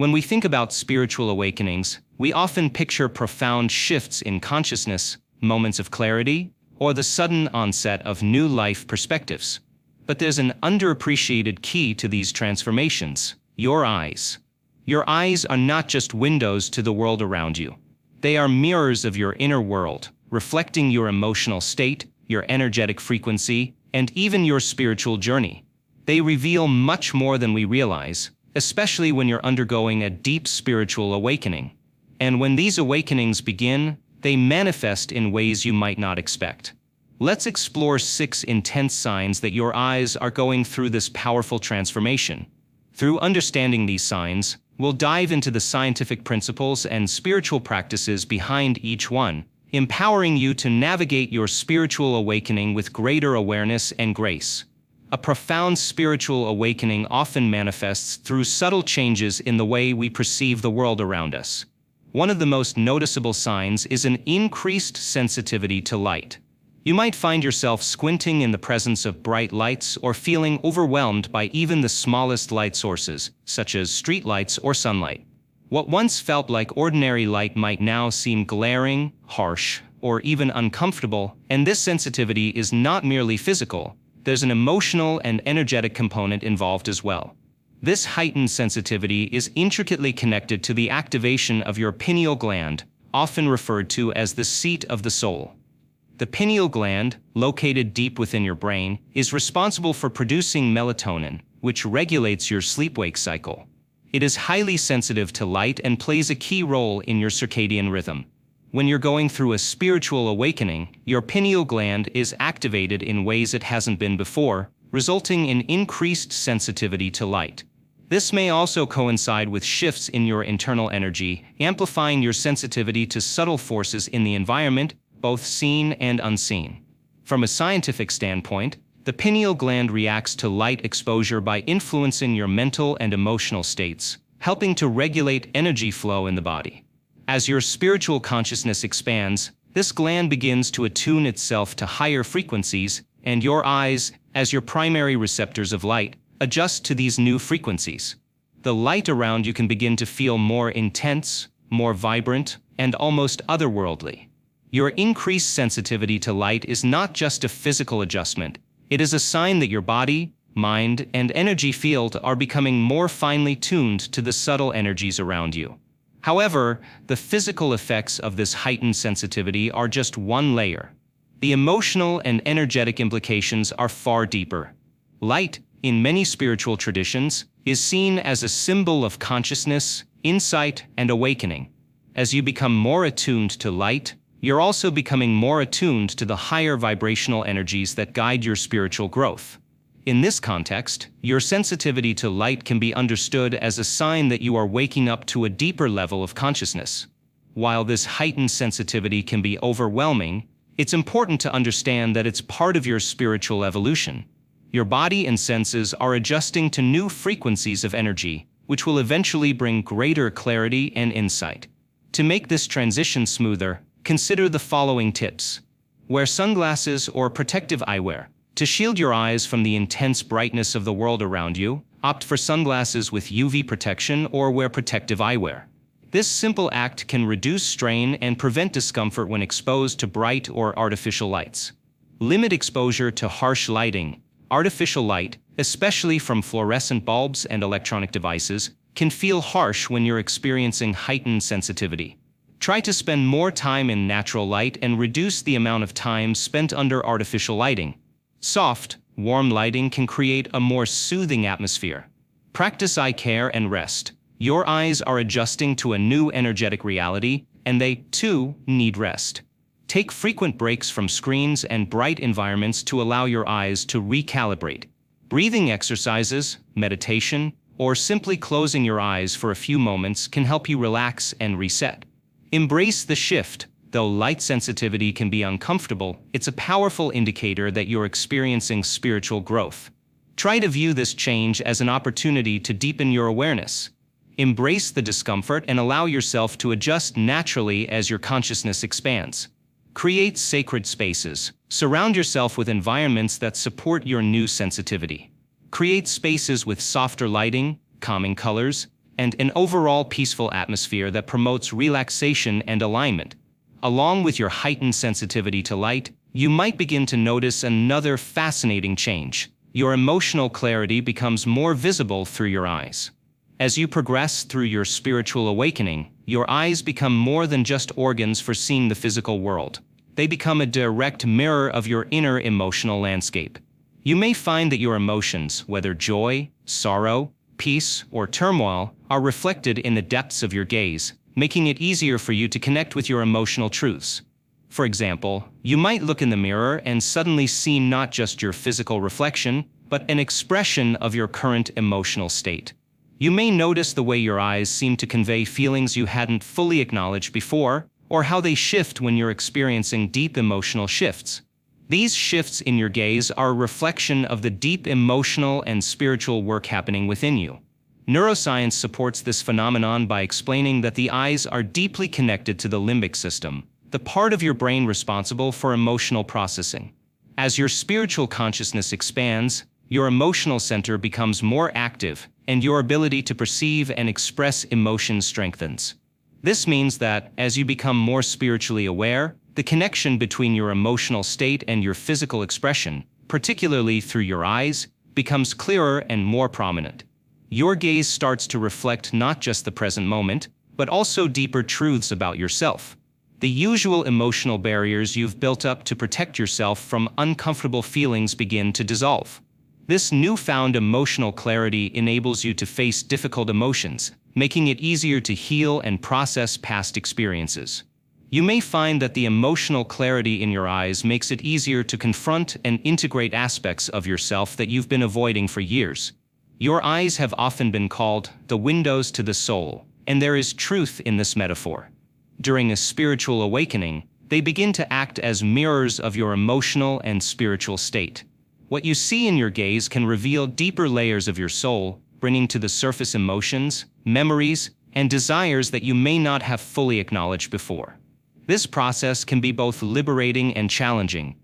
When we think about spiritual awakenings, we often picture profound shifts in consciousness, moments of clarity, or the sudden onset of new life perspectives. But there's an underappreciated key to these transformations: your eyes. Your eyes are not just windows to the world around you. They are mirrors of your inner world, reflecting your emotional state, your energetic frequency, and even your spiritual journey. They reveal much more than we realize, especially when you're undergoing a deep spiritual awakening. And when these awakenings begin, they manifest in ways you might not expect. Let's explore 6 intense signs that your eyes are going through this powerful transformation. Through understanding these signs, we'll dive into the scientific principles and spiritual practices behind each one, empowering you to navigate your spiritual awakening with greater awareness and grace. A profound spiritual awakening often manifests through subtle changes in the way we perceive the world around us. One of the most noticeable signs is an increased sensitivity to light. You might find yourself squinting in the presence of bright lights or feeling overwhelmed by even the smallest light sources, such as street lights or sunlight. What once felt like ordinary light might now seem glaring, harsh, or even uncomfortable, and this sensitivity is not merely physical. There's an emotional and energetic component involved as well. This heightened sensitivity is intricately connected to the activation of your pineal gland, often referred to as the seat of the soul. The pineal gland, located deep within your brain, is responsible for producing melatonin, which regulates your sleep-wake cycle. It is highly sensitive to light and plays a key role in your circadian rhythm. When you're going through a spiritual awakening, your pineal gland is activated in ways it hasn't been before, resulting in increased sensitivity to light. This may also coincide with shifts in your internal energy, amplifying your sensitivity to subtle forces in the environment, both seen and unseen. From a scientific standpoint, the pineal gland reacts to light exposure by influencing your mental and emotional states, helping to regulate energy flow in the body. As your spiritual consciousness expands, this gland begins to attune itself to higher frequencies, and your eyes, as your primary receptors of light, adjust to these new frequencies. The light around you can begin to feel more intense, more vibrant, and almost otherworldly. Your increased sensitivity to light is not just a physical adjustment. It is a sign that your body, mind, and energy field are becoming more finely tuned to the subtle energies around you. However, the physical effects of this heightened sensitivity are just one layer. The emotional and energetic implications are far deeper. Light, in many spiritual traditions, is seen as a symbol of consciousness, insight, and awakening. As you become more attuned to light, you're also becoming more attuned to the higher vibrational energies that guide your spiritual growth. In this context, your sensitivity to light can be understood as a sign that you are waking up to a deeper level of consciousness. While this heightened sensitivity can be overwhelming, it's important to understand that it's part of your spiritual evolution. Your body and senses are adjusting to new frequencies of energy, which will eventually bring greater clarity and insight. To make this transition smoother, consider the following tips. Wear sunglasses or protective eyewear. To shield your eyes from the intense brightness of the world around you, opt for sunglasses with UV protection or wear protective eyewear. This simple act can reduce strain and prevent discomfort when exposed to bright or artificial lights. Limit exposure to harsh lighting. Artificial light, especially from fluorescent bulbs and electronic devices, can feel harsh when you're experiencing heightened sensitivity. Try to spend more time in natural light and reduce the amount of time spent under artificial lighting. Soft, warm lighting can create a more soothing atmosphere. Practice eye care and rest. Your eyes are adjusting to a new energetic reality, and they, too, need rest. Take frequent breaks from screens and bright environments to allow your eyes to recalibrate. Breathing exercises, meditation, or simply closing your eyes for a few moments can help you relax and reset. Embrace the shift. Though light sensitivity can be uncomfortable, it's a powerful indicator that you're experiencing spiritual growth. Try to view this change as an opportunity to deepen your awareness. Embrace the discomfort and allow yourself to adjust naturally as your consciousness expands. Create sacred spaces. Surround yourself with environments that support your new sensitivity. Create spaces with softer lighting, calming colors, and an overall peaceful atmosphere that promotes relaxation and alignment. Along with your heightened sensitivity to light, you might begin to notice another fascinating change. Your emotional clarity becomes more visible through your eyes. As you progress through your spiritual awakening, your eyes become more than just organs for seeing the physical world. They become a direct mirror of your inner emotional landscape. You may find that your emotions, whether joy, sorrow, peace, or turmoil, are reflected in the depths of your gaze, making it easier for you to connect with your emotional truths. For example, you might look in the mirror and suddenly see not just your physical reflection, but an expression of your current emotional state. You may notice the way your eyes seem to convey feelings you hadn't fully acknowledged before, or how they shift when you're experiencing deep emotional shifts. These shifts in your gaze are a reflection of the deep emotional and spiritual work happening within you. Neuroscience supports this phenomenon by explaining that the eyes are deeply connected to the limbic system, the part of your brain responsible for emotional processing. As your spiritual consciousness expands, your emotional center becomes more active, and your ability to perceive and express emotions strengthens. This means that, as you become more spiritually aware, the connection between your emotional state and your physical expression, particularly through your eyes, becomes clearer and more prominent. Your gaze starts to reflect not just the present moment, but also deeper truths about yourself. The usual emotional barriers you've built up to protect yourself from uncomfortable feelings begin to dissolve. This newfound emotional clarity enables you to face difficult emotions, making it easier to heal and process past experiences. You may find that the emotional clarity in your eyes makes it easier to confront and integrate aspects of yourself that you've been avoiding for years. Your eyes have often been called the windows to the soul, and there is truth in this metaphor. During a spiritual awakening, they begin to act as mirrors of your emotional and spiritual state. What you see in your gaze can reveal deeper layers of your soul, bringing to the surface emotions, memories, and desires that you may not have fully acknowledged before. This process can be both liberating and challenging.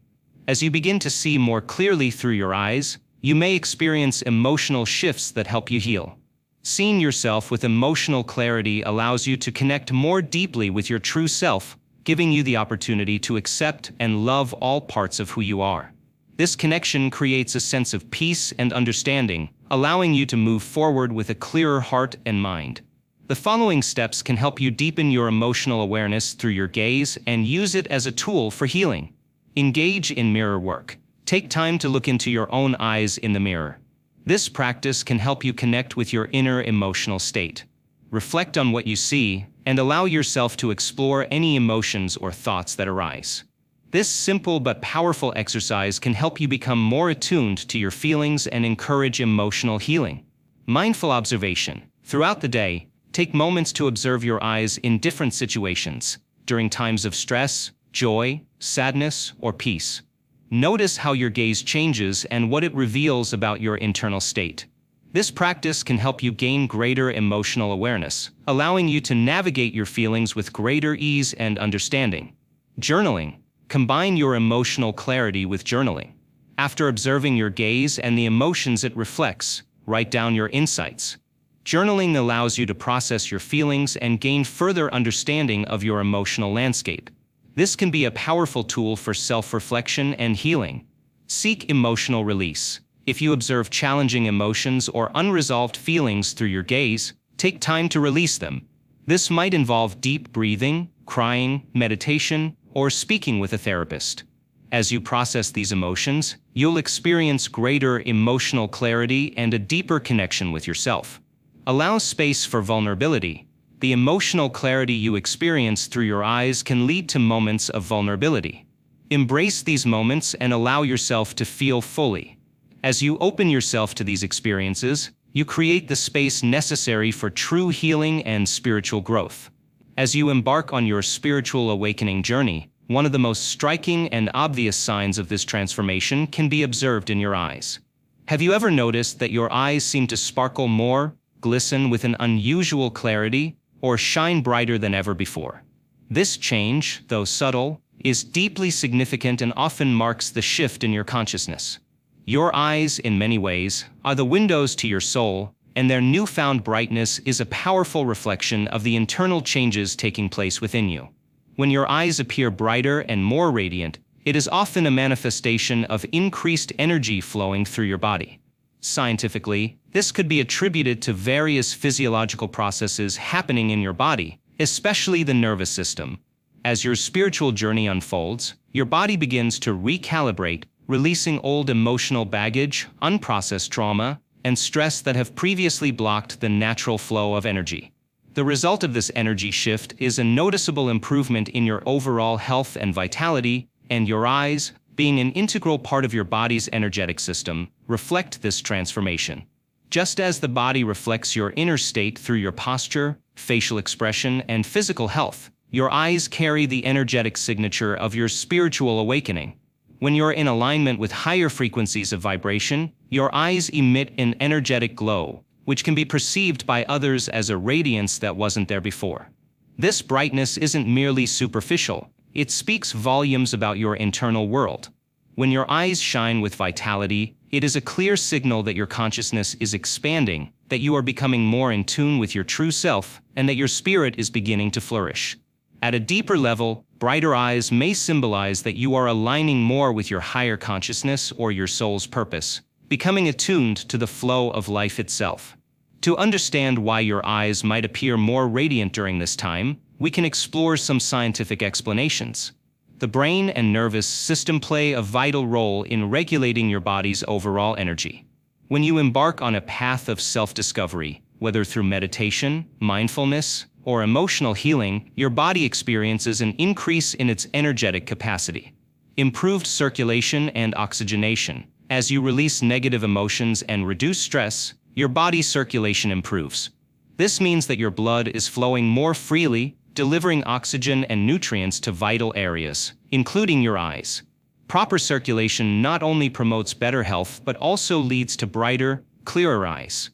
As you begin to see more clearly through your eyes, you may experience emotional shifts that help you heal. Seeing yourself with emotional clarity allows you to connect more deeply with your true self, giving you the opportunity to accept and love all parts of who you are. This connection creates a sense of peace and understanding, allowing you to move forward with a clearer heart and mind. The following steps can help you deepen your emotional awareness through your gaze and use it as a tool for healing. Engage in mirror work. Take time to look into your own eyes in the mirror. This practice can help you connect with your inner emotional state. Reflect on what you see, and allow yourself to explore any emotions or thoughts that arise. This simple but powerful exercise can help you become more attuned to your feelings and encourage emotional healing. Mindful observation. Throughout the day, take moments to observe your eyes in different situations, during times of stress, joy, sadness, or peace. Notice how your gaze changes and what it reveals about your internal state. This practice can help you gain greater emotional awareness, allowing you to navigate your feelings with greater ease and understanding. Journaling. Combine your emotional clarity with journaling. After observing your gaze and the emotions it reflects, write down your insights. Journaling allows you to process your feelings and gain further understanding of your emotional landscape. This can be a powerful tool for self-reflection and healing. Seek emotional release. If you observe challenging emotions or unresolved feelings through your gaze, take time to release them. This might involve deep breathing, crying, meditation, or speaking with a therapist. As you process these emotions, you'll experience greater emotional clarity and a deeper connection with yourself. Allow space for vulnerability. The emotional clarity you experience through your eyes can lead to moments of vulnerability. Embrace these moments and allow yourself to feel fully. As you open yourself to these experiences, you create the space necessary for true healing and spiritual growth. As you embark on your spiritual awakening journey, one of the most striking and obvious signs of this transformation can be observed in your eyes. Have you ever noticed that your eyes seem to sparkle more, glisten with an unusual clarity, or shine brighter than ever before? This change, though subtle, is deeply significant and often marks the shift in your consciousness. Your eyes, in many ways, are the windows to your soul, and their newfound brightness is a powerful reflection of the internal changes taking place within you. When your eyes appear brighter and more radiant, it is often a manifestation of increased energy flowing through your body. Scientifically, this could be attributed to various physiological processes happening in your body, especially the nervous system. As your spiritual journey unfolds, your body begins to recalibrate, releasing old emotional baggage, unprocessed trauma, and stress that have previously blocked the natural flow of energy. The result of this energy shift is a noticeable improvement in your overall health and vitality, and your eyes, being an integral part of your body's energetic system, reflect this transformation. Just as the body reflects your inner state through your posture, facial expression, and physical health, your eyes carry the energetic signature of your spiritual awakening. When you're in alignment with higher frequencies of vibration, your eyes emit an energetic glow, which can be perceived by others as a radiance that wasn't there before. This brightness isn't merely superficial, it speaks volumes about your internal world. When your eyes shine with vitality, it is a clear signal that your consciousness is expanding, that you are becoming more in tune with your true self, and that your spirit is beginning to flourish. At a deeper level, brighter eyes may symbolize that you are aligning more with your higher consciousness or your soul's purpose, becoming attuned to the flow of life itself. To understand why your eyes might appear more radiant during this time, we can explore some scientific explanations. The brain and nervous system play a vital role in regulating your body's overall energy. When you embark on a path of self-discovery, whether through meditation, mindfulness, or emotional healing, your body experiences an increase in its energetic capacity. Improved circulation and oxygenation. As you release negative emotions and reduce stress, your body's circulation improves. This means that your blood is flowing more freely, delivering oxygen and nutrients to vital areas, including your eyes. Proper circulation not only promotes better health but also leads to brighter, clearer eyes.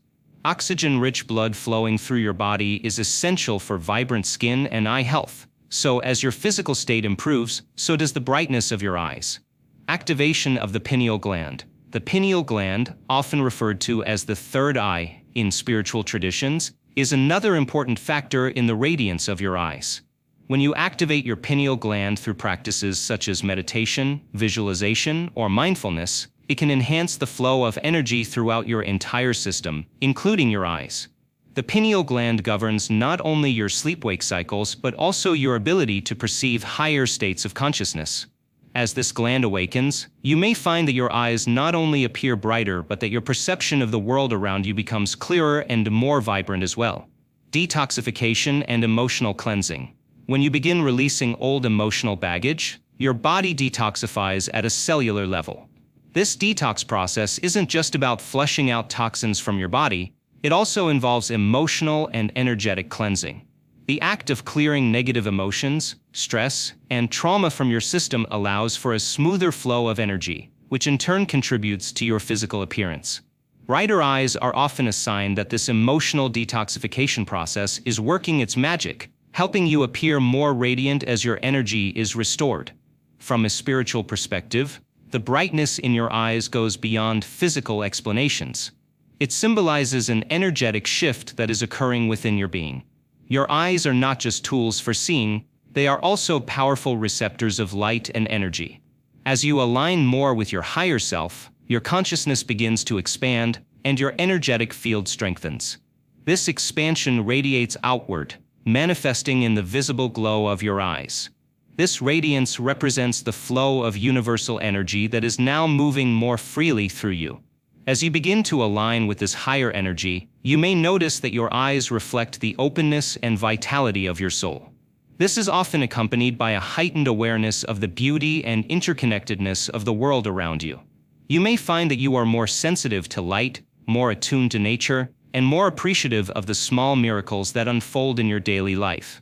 Oxygen-rich blood flowing through your body is essential for vibrant skin and eye health, so as your physical state improves, so does the brightness of your eyes. Activation of the pineal gland. The pineal gland, often referred to as the third eye in spiritual traditions, is another important factor in the radiance of your eyes. When you activate your pineal gland through practices such as meditation, visualization, or mindfulness, it can enhance the flow of energy throughout your entire system, including your eyes. The pineal gland governs not only your sleep-wake cycles but also your ability to perceive higher states of consciousness. As this gland awakens, you may find that your eyes not only appear brighter but that your perception of the world around you becomes clearer and more vibrant as well. Detoxification and emotional cleansing. When you begin releasing old emotional baggage, your body detoxifies at a cellular level. This detox process isn't just about flushing out toxins from your body, it also involves emotional and energetic cleansing. The act of clearing negative emotions, stress, and trauma from your system allows for a smoother flow of energy, which in turn contributes to your physical appearance. Brighter eyes are often a sign that this emotional detoxification process is working its magic, helping you appear more radiant as your energy is restored. From a spiritual perspective, the brightness in your eyes goes beyond physical explanations. It symbolizes an energetic shift that is occurring within your being. Your eyes are not just tools for seeing, they are also powerful receptors of light and energy. As you align more with your higher self, your consciousness begins to expand, and your energetic field strengthens. This expansion radiates outward, manifesting in the visible glow of your eyes. This radiance represents the flow of universal energy that is now moving more freely through you. As you begin to align with this higher energy, you may notice that your eyes reflect the openness and vitality of your soul. This is often accompanied by a heightened awareness of the beauty and interconnectedness of the world around you. You may find that you are more sensitive to light, more attuned to nature, and more appreciative of the small miracles that unfold in your daily life.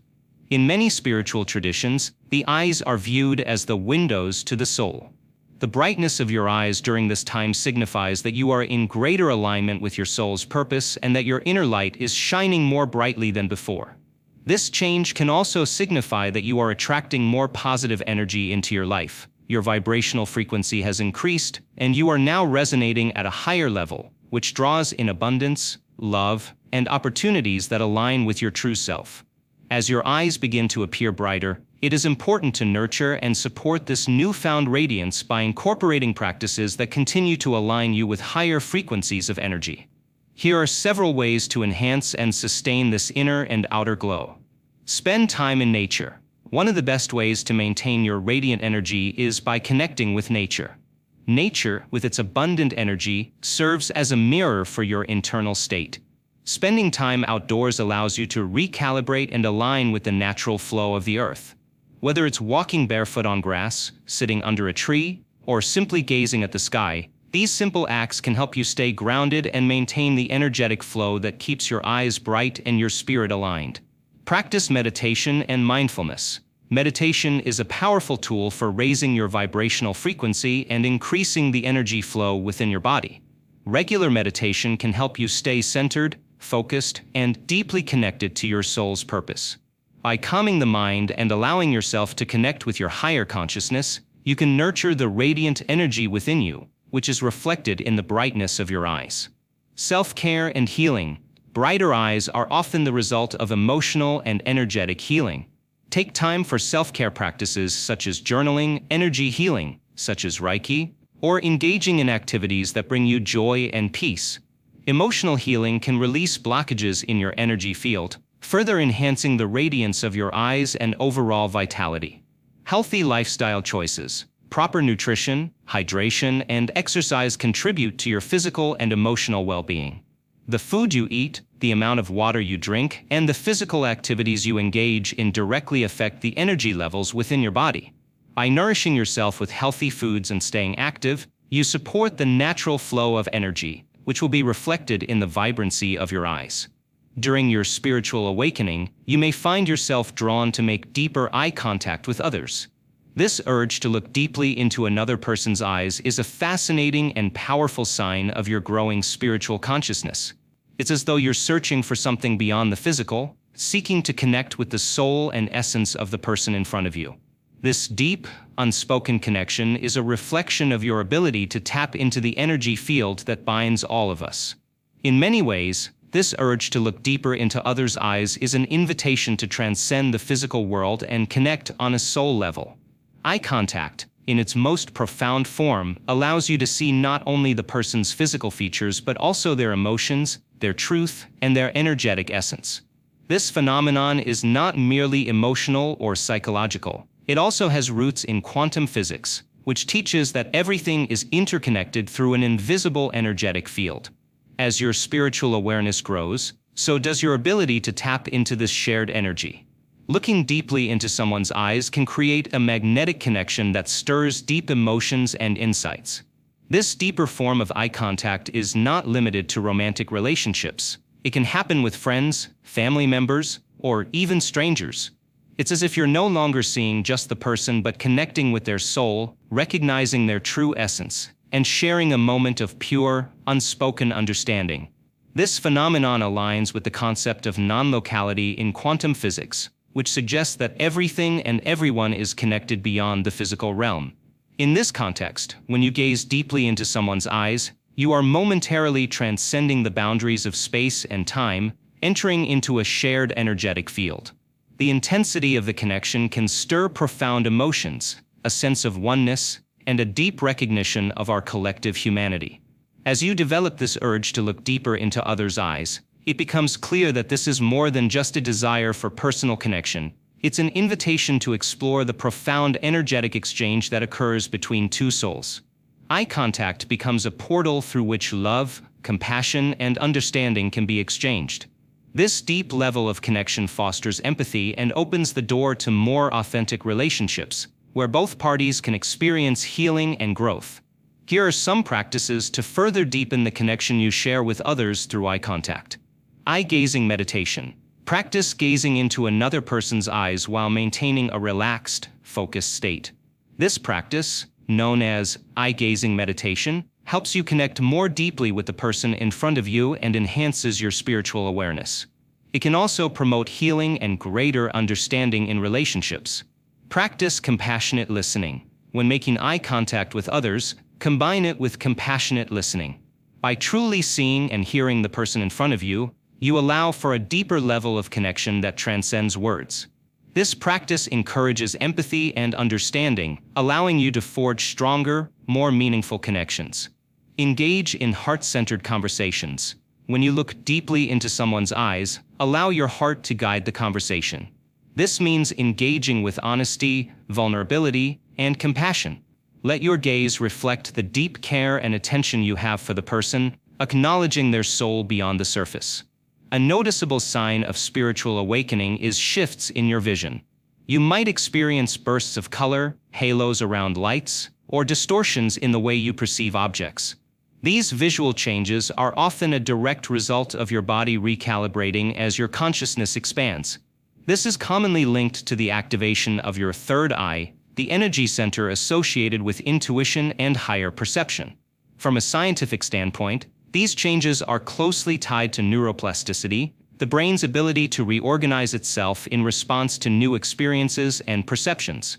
In many spiritual traditions, the eyes are viewed as the windows to the soul. The brightness of your eyes during this time signifies that you are in greater alignment with your soul's purpose and that your inner light is shining more brightly than before. This change can also signify that you are attracting more positive energy into your life. Your vibrational frequency has increased, and you are now resonating at a higher level, which draws in abundance, love, and opportunities that align with your true self. As your eyes begin to appear brighter, it is important to nurture and support this newfound radiance by incorporating practices that continue to align you with higher frequencies of energy. Here are several ways to enhance and sustain this inner and outer glow. Spend time in nature. One of the best ways to maintain your radiant energy is by connecting with nature. Nature, with its abundant energy, serves as a mirror for your internal state. Spending time outdoors allows you to recalibrate and align with the natural flow of the earth. Whether it's walking barefoot on grass, sitting under a tree, or simply gazing at the sky, these simple acts can help you stay grounded and maintain the energetic flow that keeps your eyes bright and your spirit aligned. Practice meditation and mindfulness. Meditation is a powerful tool for raising your vibrational frequency and increasing the energy flow within your body. Regular meditation can help you stay centered, focused, and deeply connected to your soul's purpose. By calming the mind and allowing yourself to connect with your higher consciousness, you can nurture the radiant energy within you, which is reflected in the brightness of your eyes. Self-care and healing. Brighter eyes are often the result of emotional and energetic healing. Take time for self-care practices such as journaling, energy healing, such as Reiki, or engaging in activities that bring you joy and peace. Emotional healing can release blockages in your energy field, further enhancing the radiance of your eyes and overall vitality. Healthy lifestyle choices. Proper nutrition, hydration, and exercise contribute to your physical and emotional well-being. The food you eat, the amount of water you drink, and the physical activities you engage in directly affect the energy levels within your body. By nourishing yourself with healthy foods and staying active, you support the natural flow of energy, which will be reflected in the vibrancy of your eyes. During your spiritual awakening, you may find yourself drawn to make deeper eye contact with others. This urge to look deeply into another person's eyes is a fascinating and powerful sign of your growing spiritual consciousness. It's as though you're searching for something beyond the physical, seeking to connect with the soul and essence of the person in front of you. This deep, unspoken connection is a reflection of your ability to tap into the energy field that binds all of us. In many ways, this urge to look deeper into others' eyes is an invitation to transcend the physical world and connect on a soul level. Eye contact, in its most profound form, allows you to see not only the person's physical features but also their emotions, their truth, and their energetic essence. This phenomenon is not merely emotional or psychological. It also has roots in quantum physics, which teaches that everything is interconnected through an invisible energetic field. As your spiritual awareness grows, so does your ability to tap into this shared energy. Looking deeply into someone's eyes can create a magnetic connection that stirs deep emotions and insights. This deeper form of eye contact is not limited to romantic relationships. It can happen with friends, family members, or even strangers. It's as if you're no longer seeing just the person but connecting with their soul, recognizing their true essence, and sharing a moment of pure, unspoken understanding. This phenomenon aligns with the concept of non-locality in quantum physics, which suggests that everything and everyone is connected beyond the physical realm. In this context, when you gaze deeply into someone's eyes, you are momentarily transcending the boundaries of space and time, entering into a shared energetic field. The intensity of the connection can stir profound emotions, a sense of oneness, and a deep recognition of our collective humanity. As you develop this urge to look deeper into others' eyes, it becomes clear that this is more than just a desire for personal connection. It's an invitation to explore the profound energetic exchange that occurs between two souls. Eye contact becomes a portal through which love, compassion, and understanding can be exchanged. This deep level of connection fosters empathy and opens the door to more authentic relationships, where both parties can experience healing and growth. Here are some practices to further deepen the connection you share with others through eye contact. Eye-gazing meditation. Practice gazing into another person's eyes while maintaining a relaxed, focused state. This practice, known as eye-gazing meditation, helps you connect more deeply with the person in front of you and enhances your spiritual awareness. It can also promote healing and greater understanding in relationships. Practice compassionate listening. When making eye contact with others, combine it with compassionate listening. By truly seeing and hearing the person in front of you, you allow for a deeper level of connection that transcends words. This practice encourages empathy and understanding, allowing you to forge stronger, more meaningful connections. Engage in heart-centered conversations. When you look deeply into someone's eyes, allow your heart to guide the conversation. This means engaging with honesty, vulnerability, and compassion. Let your gaze reflect the deep care and attention you have for the person, acknowledging their soul beyond the surface. A noticeable sign of spiritual awakening is shifts in your vision. You might experience bursts of color, halos around lights, or distortions in the way you perceive objects. These visual changes are often a direct result of your body recalibrating as your consciousness expands. This is commonly linked to the activation of your third eye, the energy center associated with intuition and higher perception. From a scientific standpoint, these changes are closely tied to neuroplasticity, the brain's ability to reorganize itself in response to new experiences and perceptions.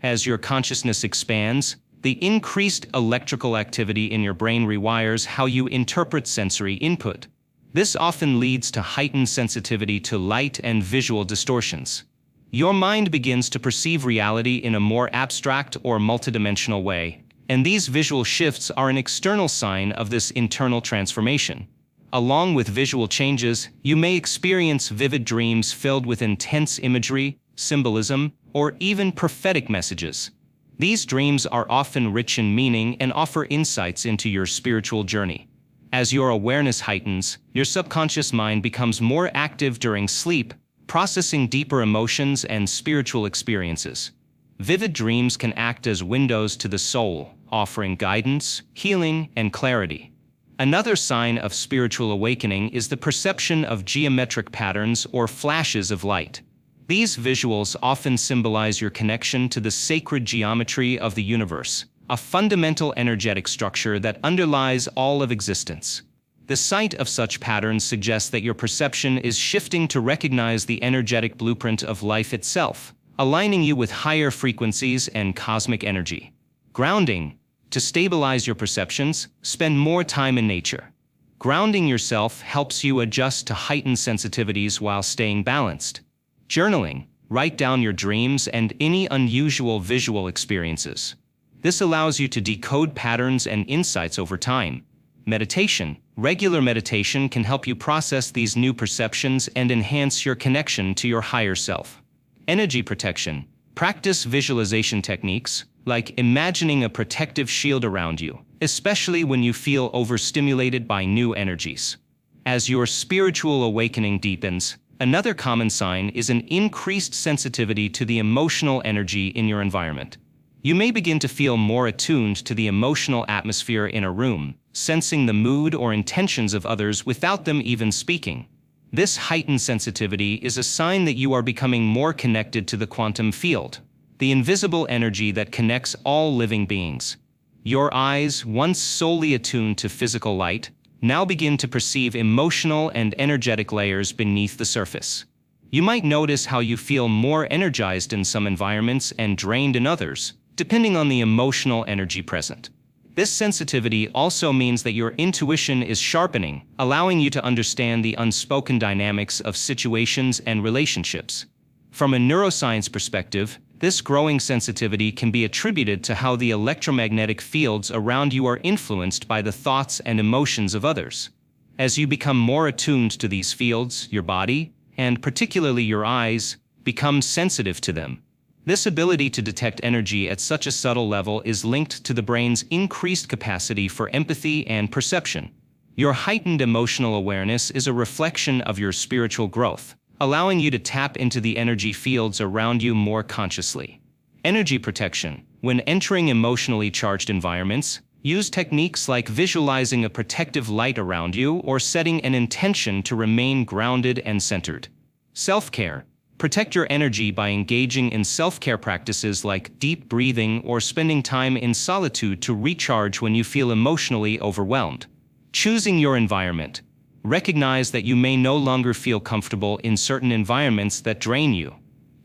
As your consciousness expands, the increased electrical activity in your brain rewires how you interpret sensory input. This often leads to heightened sensitivity to light and visual distortions. Your mind begins to perceive reality in a more abstract or multidimensional way, and these visual shifts are an external sign of this internal transformation. Along with visual changes, you may experience vivid dreams filled with intense imagery, symbolism, or even prophetic messages. These dreams are often rich in meaning and offer insights into your spiritual journey. As your awareness heightens, your subconscious mind becomes more active during sleep, processing deeper emotions and spiritual experiences. Vivid dreams can act as windows to the soul, offering guidance, healing, and clarity. Another sign of spiritual awakening is the perception of geometric patterns or flashes of light. These visuals often symbolize your connection to the sacred geometry of the universe, a fundamental energetic structure that underlies all of existence. The sight of such patterns suggests that your perception is shifting to recognize the energetic blueprint of life itself, aligning you with higher frequencies and cosmic energy. Grounding. To stabilize your perceptions, spend more time in nature. Grounding yourself helps you adjust to heightened sensitivities while staying balanced. Journaling. Write down your dreams and any unusual visual experiences. This allows you to decode patterns and insights over time. Meditation. Regular meditation can help you process these new perceptions and enhance your connection to your higher self. Energy protection. Practice visualization techniques, like imagining a protective shield around you, especially when you feel overstimulated by new energies. As your spiritual awakening deepens, another common sign is an increased sensitivity to the emotional energy in your environment. You may begin to feel more attuned to the emotional atmosphere in a room, sensing the mood or intentions of others without them even speaking. This heightened sensitivity is a sign that you are becoming more connected to the quantum field, the invisible energy that connects all living beings. Your eyes, once solely attuned to physical light, now begin to perceive emotional and energetic layers beneath the surface. You might notice how you feel more energized in some environments and drained in others, depending on the emotional energy present. This sensitivity also means that your intuition is sharpening, allowing you to understand the unspoken dynamics of situations and relationships. From a neuroscience perspective, this growing sensitivity can be attributed to how the electromagnetic fields around you are influenced by the thoughts and emotions of others. As you become more attuned to these fields, your body, and particularly your eyes, become sensitive to them. This ability to detect energy at such a subtle level is linked to the brain's increased capacity for empathy and perception. Your heightened emotional awareness is a reflection of your spiritual growth, allowing you to tap into the energy fields around you more consciously. Energy protection. When entering emotionally charged environments, use techniques like visualizing a protective light around you or setting an intention to remain grounded and centered. Self-care. Protect your energy by engaging in self-care practices like deep breathing or spending time in solitude to recharge when you feel emotionally overwhelmed. Choosing your environment. Recognize that you may no longer feel comfortable in certain environments that drain you.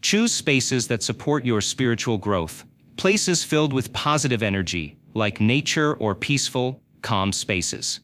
Choose spaces that support your spiritual growth, places filled with positive energy, like nature or peaceful, calm spaces.